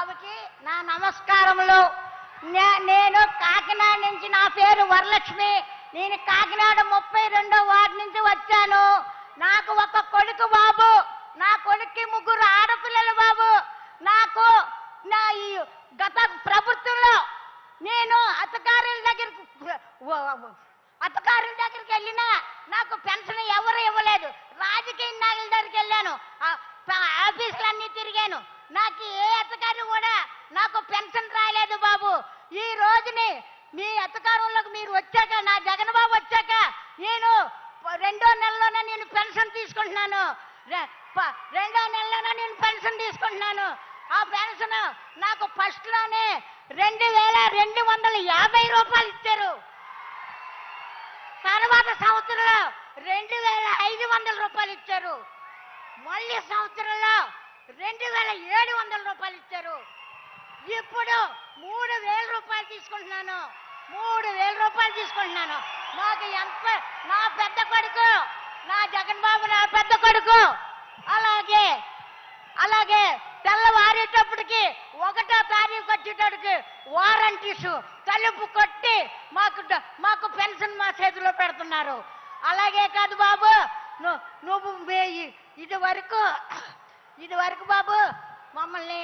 బాబుకి నా నమస్కారములు. నేను కాకినాడ నుంచి, నా పేరు వరలక్ష్మి. నేను కాకినాడ 32వ వార్డు నుంచి వచ్చాను. నాకు ఒక కొడుకు బాబు. నా కొడుక్కి 3 ఆడపిల్లలు బాబు. నాకు నా ఈ గత ప్రభుత్వంలో నేను అధికారుల దగ్గరికి వెళ్ళినా నాకు పెన్షన్ ఎవరు ఇవ్వలేదు. రాజకీయ నాయకుల దగ్గరికి వెళ్ళాను, ఆఫీసులన్నీ తిరిగాను. నాకు ఏ అధికారి కూడా నాకు పెన్షన్ రాలేదు బాబు. ఈ రోజుని మీ అధికారంలోకి మీరు వచ్చాక, నా జగన్ బాబు వచ్చాక నేను 2వ నెలలోనే నేను పెన్షన్ తీసుకుంటున్నాను. 2వ నెలలోనే నేను పెన్షన్ తీసుకుంటున్నాను. ఆ పెన్షన్ నాకు ఫస్ట్ లోనే 2250 రూపాయలు ఇచ్చారు. తర్వాత సంవత్సరంలో 2500 రూపాయలు ఇచ్చారు. మళ్ళీ సంవత్సరంలో 2700 రూపాయలు ఇచ్చారు. ఇప్పుడు 3000 రూపాయలు తీసుకుంటున్నాను. 3000 రూపాయలు తీసుకుంటున్నాను. మాకు ఎంత, నా పెద్ద కొడుకు, నా జగన్ బాబు నా పెద్ద కొడుకు, అలాగే తెల్లవారేటప్పటికి 1వ తారీఖు వచ్చేటప్పటికి వారంటీసు తలుపు కొట్టి మాకు పెన్షన్ మా చేతిలో పెడుతున్నారు. అలాగే కాదు బాబు, నువ్వు ఇది వరకు బాబు మమ్మల్ని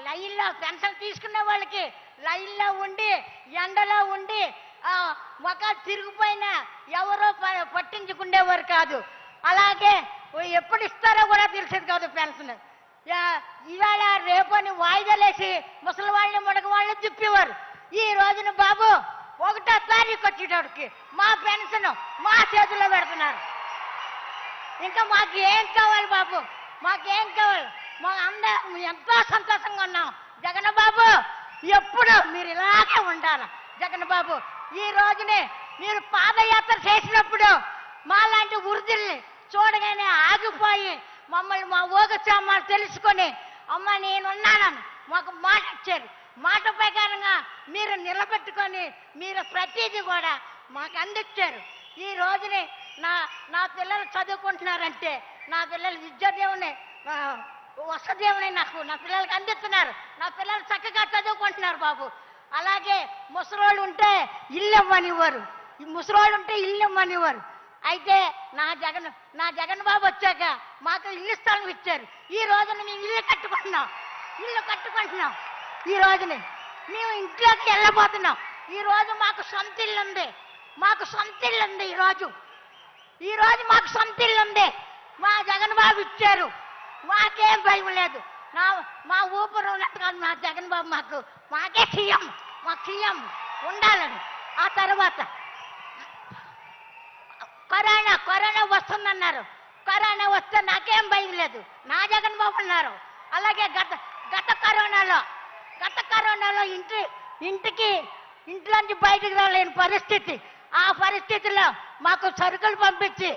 లైన్లో పెన్షన్ తీసుకునే వాళ్ళకి లైన్లో ఉండి, ఎండలో ఉండి మొక్క తిరిగిపోయినా ఎవరో పట్టించుకునేవారు కాదు. అలాగే ఎప్పుడు ఇస్తారో కూడా తెలిసేది కాదు పెన్షన్. ఇవాళ రేపని వాయిదాలేసి ముసలి వాళ్ళని ముడక వాళ్ళని తిప్పేవారు. ఈ రోజున బాబు 1వ తారీఖు వచ్చేటప్పటికి మా పెన్షన్ మా చేతిలో పెడుతున్నారు. ఇంకా మాకు ఏం కావాలి బాబు? మాకేం కావాలి? అందరం ఎంతో సంతోషంగా ఉన్నాం. జగన్ బాబు ఎప్పుడు మీరు ఇలాగే ఉండాలి. జగన్ బాబు ఈ రోజునే మీరు పాదయాత్ర చేసినప్పుడు మాలాంటి వృద్ధుల్ని చూడగానే ఆగిపోయి మమ్మల్ని మా ఊగచామాలు తెలుసుకొని, అమ్మ నేనున్నానని మాకు మాట ఇచ్చారు. మాట ప్రకారంగా మీరు నిలబెట్టుకొని మీరు ప్రతిదీ కూడా మాకు అందించారు. ఈ రోజుని నా పిల్లలు చదువుకుంటున్నారంటే నా పిల్లలు విద్యాదేవుని వసదేవుని నా పిల్లలకి అందిస్తున్నారు. నా పిల్లలు చక్కగా చదువుకుంటున్నారు బాబు. అలాగే ముసలోళ్ళు ఉంటే ఇల్లు ఇవ్వనివ్వరు. ముసలోళ్ళు ఉంటే ఇల్లు ఇవ్వనివ్వరు. అయితే నా జగన్ బాబు వచ్చాక మాకు ఇల్లు స్థలం ఇచ్చారు. ఈ రోజున మేము ఇల్లు కట్టుకుంటున్నాం. ఈ రోజుని మేము ఇంట్లోకి వెళ్ళబోతున్నాం. ఈ రోజు మాకు సొంత ఇల్లు ఉంది. ఈ రోజు మాకు సొంత ఇల్లు ఉంది. మా జగన్ బాబు ఇచ్చారు. మాకేం భయం లేదు. మా ఊపిరి ఉన్నట్టుగా మా జగన్ బాబు మాకే సీఎం ఉండాలని. ఆ తర్వాత కరోనా వస్తుందన్నారు. కరోనా వస్తే నాకేం భయం లేదు. నా జగన్ బాబు ఉన్నారు. అలాగే గత కరోనాలో ఇంట్లోంచి బయటకు రాలేని పరిస్థితి. ఆ పరిస్థితిలో మాకు సరుకులు పంపించి,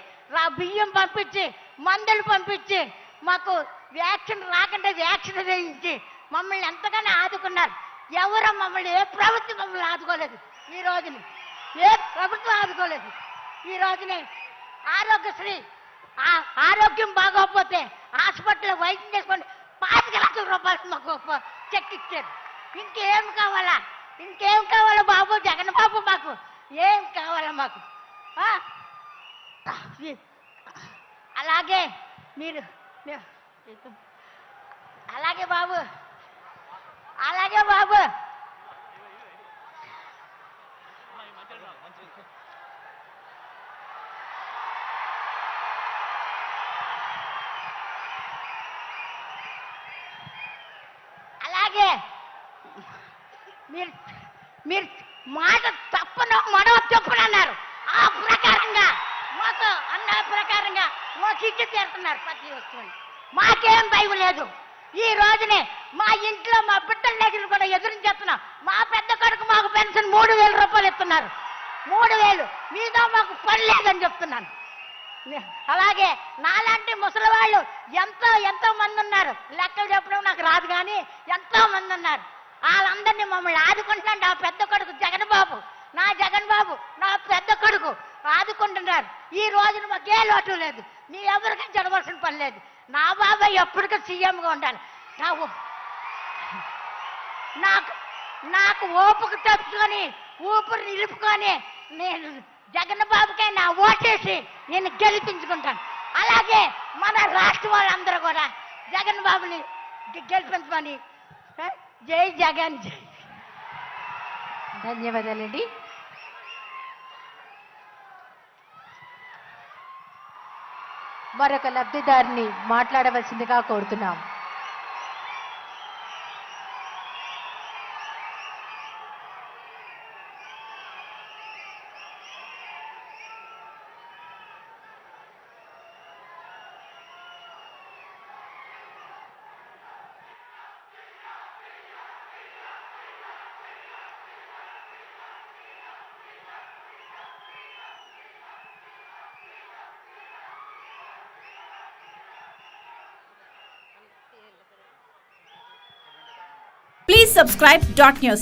బియ్యం పంపించి, మందులు పంపించి, మాకు వ్యాక్సిన్ రాకుండా వ్యాక్సిన్ వేయించి మమ్మల్ని ఎంతగానో ఆదుకున్నారు. ఎవరో మమ్మల్ని ఏ ప్రభుత్వం మమ్మల్ని ఆదుకోలేదు. ఈ రోజుని ఏ ప్రభుత్వం ఆదుకోలేదు. ఈ రోజునే ఆరోగ్యశ్రీ, ఆరోగ్యం బాగోకపోతే హాస్పిటల్లో వైద్యం చేసుకోండి 25 లక్షల రూపాయలు మాకు చెక్ ఇచ్చారు. ఇంకేం కావాలా బాబు? జగన్ బాబు మాకు ఏం కావాలా మాకు? అలాగే బాబు మీరు మాట తప్పను మనవ తప్పునన్నారు. ఆ ప్రకారంగా మాకు అన్న ప్రకారంగా మాకు ఇచ్చి తీరుతున్నారు ప్రతి వస్తువుని. మాకేం భయం లేదు. ఈ రోజునే మా ఇంట్లో మా బిడ్డల దగ్గర కూడా ఎదురించేస్తున్నాం. మా పెద్ద కొడుకు మాకు పెన్షన్ 3000 రూపాయలు ఇస్తున్నారు. 3000 మీద మాకు పని లేదని చెప్తున్నాను. అలాగే నాలాంటి ముసలి వాళ్ళు ఎంతో మంది ఉన్నారు. లెక్కలు చెప్పడం నాకు రాదు, కానీ ఎంతో మంది ఉన్నారు. వాళ్ళందరినీ మమ్మల్ని ఆదుకుంటున్నాడు నా పెద్ద కొడుకు జగన్ బాబు. నా జగన్ బాబు నా పెద్ద కొడుకు ఆదుకుంటున్నారు. ఈ రోజున మాకే లోటు లేదు. మీ ఎవరికైనా జరగవలసిన పని లేదు. నా బాబాయ్ ఎప్పటికీ సీఎంగా ఉండాలి. నాకు నాకు ఓపిక తెచ్చుకొని ఊపిరి నిలుపుకొని నేను జగన్ బాబుకే నా ఓటేసి నేను గెలిపించుకుంటాను. అలాగే మన రాష్ట్ర వాళ్ళందరూ కూడా జగన్ బాబుని గెలిపించమని. జై జగన్ జై. ధన్యవాదాలండి. మరొక లబ్ధిదారిని మాట్లాడవలసిందిగా కోరుతున్నాం. Please subscribe Dot News.